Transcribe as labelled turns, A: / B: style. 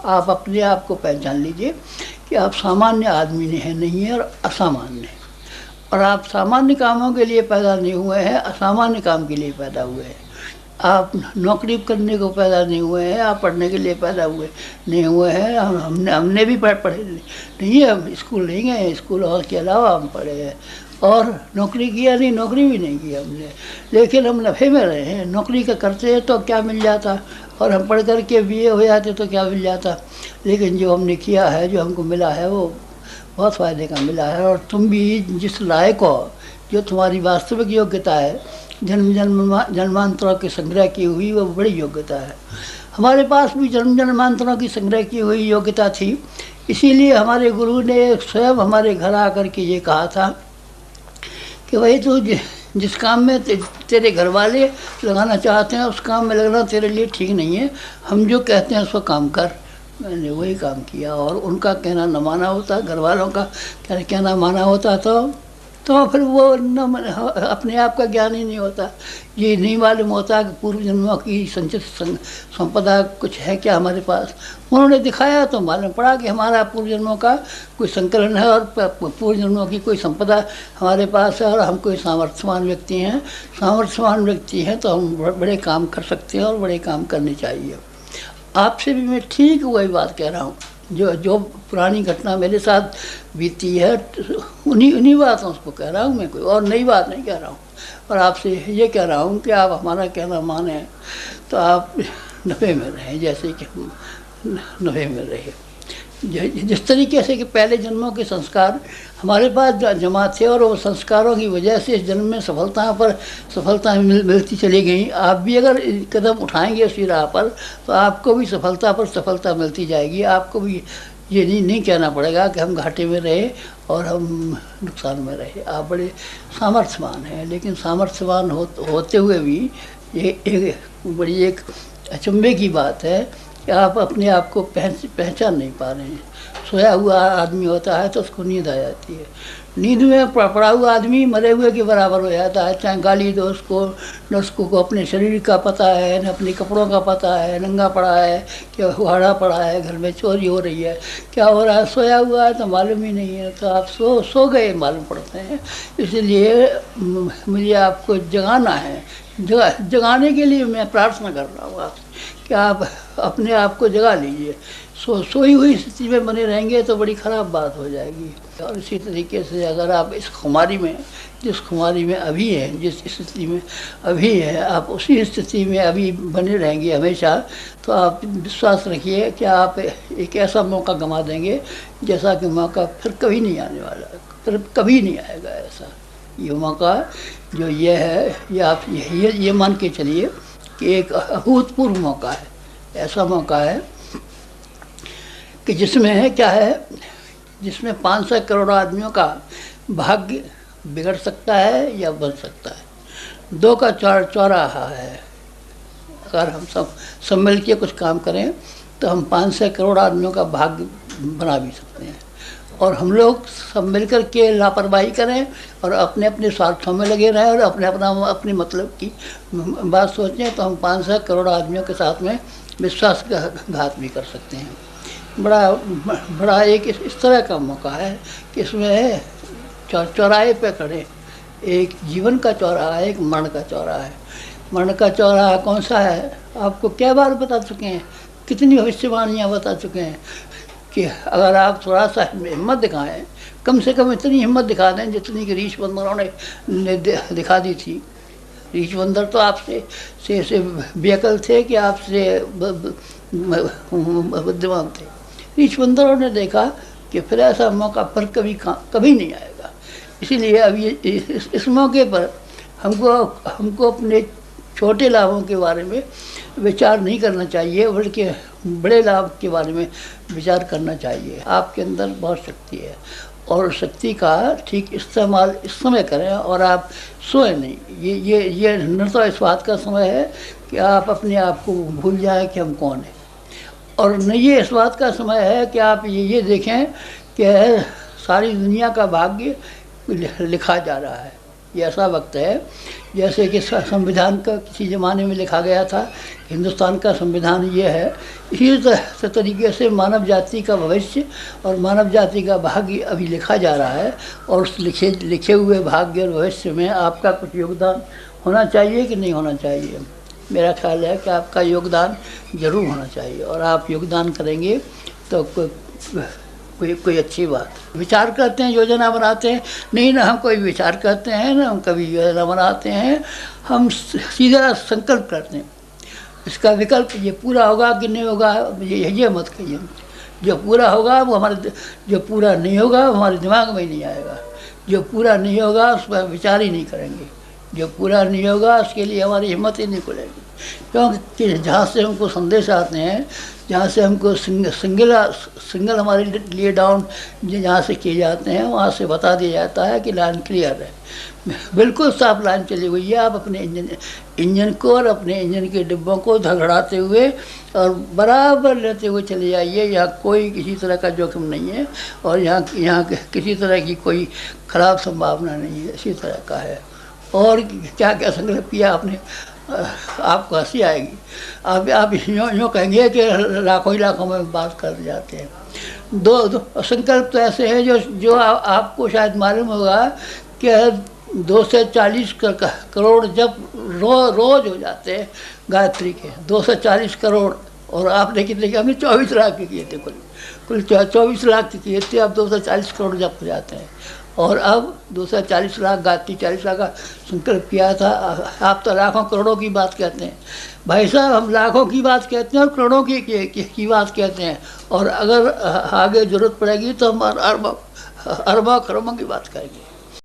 A: आप अपने आप को पहचान लीजिए कि आप सामान्य आदमी नहीं हैं और असामान्य हैं। और आप सामान्य कामों के लिए पैदा नहीं हुए हैं, असामान्य काम के लिए पैदा हुए हैं। आप नौकरी करने को पैदा नहीं हुए हैं, आप पढ़ने के लिए पैदा नहीं हुए हैं। हमने भी पढ़े नहीं है, हम स्कूल नहीं गए, स्कूल और के अलावा हम पढ़े हैं और नौकरी किया नहीं, नौकरी भी नहीं की हमने, लेकिन हम नफ़े में रहे हैं। नौकरी का करते तो क्या मिल जाता, और हम पढ़ कर के BA हो जाते तो क्या मिल जाता। लेकिन जो हमने किया है, जो हमको मिला है, वो बहुत फ़ायदे का मिला है। और तुम भी जिस लायक हो, जो तुम्हारी वास्तविक योग्यता है, जन्मांतरों की संग्रह की हुई, वो बड़ी योग्यता है। हमारे पास भी जन्मांतरों की संग्रह की हुई योग्यता थी, इसीलिए हमारे गुरु ने स्वयं हमारे घर आकर के ये कहा था कि भाई तू जिस काम में तेरे घर वाले लगाना चाहते हैं, उस काम में लगना तेरे लिए ठीक नहीं है। हम जो कहते हैं उसको काम कर। मैंने वही काम किया, और उनका कहना न माना होता, घर वालों का कहना माना होता तो फिर वो अपने आप का ज्ञान ही नहीं होता। ये नहीं मालूम होता कि पूर्व जन्मों की संचित संपदा कुछ है क्या हमारे पास। उन्होंने दिखाया तो मालूम पड़ा कि हमारा पूर्व जन्मों का कोई संकलन है और पूर्व जन्मों की कोई संपदा हमारे पास है, और हम कोई सामर्थ्यवान व्यक्ति हैं। सामर्थ्यवान व्यक्ति हैं तो हम बड़े काम कर सकते हैं और बड़े काम करने चाहिए। आपसे भी मैं ठीक वही बात कह रहा हूँ, जो पुरानी घटना मेरे साथ बीती है, उन्हीं बातों को कह रहा हूँ मैं, कोई और नई बात नहीं कह रहा हूँ। और आपसे ये कह रहा हूँ कि आप हमारा कहना माने तो आप नफ़े में रहें, जैसे कि हम नफ़े में रहे। जिस तरीके से कि पहले जन्मों के संस्कार हमारे पास जमा थे, और वो संस्कारों की वजह से इस जन्म में सफलता मिलती चली गई। आप भी अगर कदम उठाएंगे उसी राह पर, तो आपको भी सफलता पर सफलता मिलती जाएगी। आपको भी ये नहीं कहना पड़ेगा कि हम घाटे में रहे और हम नुकसान में रहे। आप बड़े सामर्थ्यवान हैं, लेकिन सामर्थ्यवान होते हुए भी ये बड़ी एक अचंभे की बात है कि आप अपने आप को पहचान नहीं पा रहे हैं। सोया हुआ आदमी होता है तो उसको नींद आ जाती है। नींद में पड़ा हुआ आदमी मरे हुए के बराबर हो जाता है। चाहे गाली दो उसको, न उसको अपने शरीर का पता है, न अपने कपड़ों का पता है, नंगा पड़ा है, क्या हुआड़ा पड़ा है, घर में चोरी हो रही है, क्या हो रहा है। सोया हुआ है तो मालूम ही नहीं है, तो आप सो गए मालूम पड़ते हैं। इसलिए मुझे आपको जगाना है। जगाने के लिए मैं प्रार्थना कर रहा हूँ आपसे कि आप अपने आप को जगा लीजिए। सोई हुई स्थिति में बने रहेंगे तो बड़ी ख़राब बात हो जाएगी। और इसी तरीके से अगर आप इस खुमारी में, जिस खुमारी में अभी हैं, जिस स्थिति में अभी है, आप उसी स्थिति में अभी बने रहेंगे हमेशा, तो आप विश्वास रखिए कि आप एक ऐसा मौका गंवा देंगे जैसा कि मौका फिर कभी नहीं आने वाला, फिर कभी नहीं आएगा ऐसा। ये मौका जो ये है, ये आप ये मान के चलिए कि एक अभूतपूर्व मौका है। ऐसा मौका है कि जिसमें क्या है, जिसमें 500 करोड़ आदमियों का भाग्य बिगड़ सकता है या बन सकता है। 2 का चौराहा है। अगर हम सब मिल के कुछ काम करें तो हम 500 करोड़ आदमियों का भाग्य बना भी सकते हैं। और हम लोग सब मिलकर के लापरवाही करें और अपने अपने स्वार्थों में लगे रहें और अपने मतलब की बात सोचें, तो हम 500 करोड़ आदमियों के साथ में विश्वासघात भी कर सकते हैं। बड़ा एक इस तरह का मौका है कि इसमें चौराहे पे खड़े, एक जीवन का चौराहा है, एक मरण का चौराहा है। मरण का चौराहा कौन सा है, आपको क्या बार बता चुके हैं, कितनी भविष्यवाणियाँ बता चुके हैं कि अगर आप थोड़ा सा हिम्मत दिखाएं, कम से कम इतनी हिम्मत दिखा दें जितनी कि रीछ बंदरों ने दिखा दी थी। रीछ बंदर तो आपसे से बेअकल थे कि आपसे बुद्धिमान थे। रीछ बंदरों ने देखा कि फिर ऐसा मौका फिर कभी नहीं आएगा। इसीलिए अब ये इस मौके पर हमको अपने छोटे लाभों के बारे में विचार नहीं करना चाहिए, बल्कि बड़े लाभ के बारे में विचार करना चाहिए। आपके अंदर बहुत शक्ति है और शक्ति का ठीक इस्तेमाल इस समय करें, और आप सोए नहीं। ये न तो इस बात का समय है कि आप अपने आप को भूल जाएं कि हम कौन हैं, और न ये इस बात का समय है कि आप ये देखें कि सारी दुनिया का भाग्य लिखा जा रहा है। ये ऐसा वक्त है जैसे कि संविधान का किसी ज़माने में लिखा गया था, हिंदुस्तान का संविधान ये है। इसी तरीके से मानव जाति का भविष्य और मानव जाति का भाग्य अभी लिखा जा रहा है, और उस लिखे हुए भाग्य और भविष्य में आपका कुछ योगदान होना चाहिए कि नहीं होना चाहिए। मेरा ख्याल है कि आपका योगदान ज़रूर होना चाहिए, और आप योगदान करेंगे तो कोई अच्छी बात। विचार करते हैं, योजना बनाते हैं, नहीं ना हम कोई विचार करते हैं ना हम कभी योजना बनाते हैं, हम सीधा संकल्प करते हैं। इसका विकल्प ये पूरा होगा कि नहीं होगा ये मत कहिए। जो पूरा होगा वो जो पूरा नहीं होगा वो हमारे दिमाग में ही नहीं आएगा। जो पूरा नहीं होगा उस पर विचार ही नहीं करेंगे। जो पूरा नहीं होगा उसके लिए हमारी हिम्मत ही नहीं खुलेगी, क्योंकि जहाँ से हमको संदेश आते हैं, जहाँ से हमको सिंगल हमारे लिए डाउन जहाँ से किए जाते हैं, वहाँ से बता दिया जाता है कि लाइन क्लियर है, बिल्कुल साफ लाइन चली हुई है। आप अपने इंजन को और अपने इंजन के डिब्बों को धड़धड़ाते हुए और बराबर लेते हुए चले जाइए। यहाँ कोई किसी तरह का जोखिम नहीं है, और यहाँ किसी तरह की कोई ख़राब संभावना नहीं है, इसी तरह का है। और क्या क्या संकल्प किया आपने, आपको हंसी आएगी। आप यूँ कहेंगे कि लाखों ही लाखों में बात कर जाते हैं। दो संकल्प तो ऐसे हैं जो आपको शायद मालूम होगा कि 2 से 40 करोड़ जब रोज़ हो जाते हैं गायत्री के, 2 से 40 करोड़। और आपने कितने किया? हमने 24 लाख के किए थे, कुल 24 लाख के किए थे। अब 2 से 40 करोड़ जब हो जाते हैं, और अब 2 से 40 लाख गायत्री 40 लाख का संकल्प किया था। आप तो लाखों करोड़ों की बात कहते हैं। भाई साहब, हम लाखों की बात कहते हैं और करोड़ों की बात कहते हैं, और अगर आगे ज़रूरत पड़ेगी तो हम अरबों खरबों की बात करेंगे।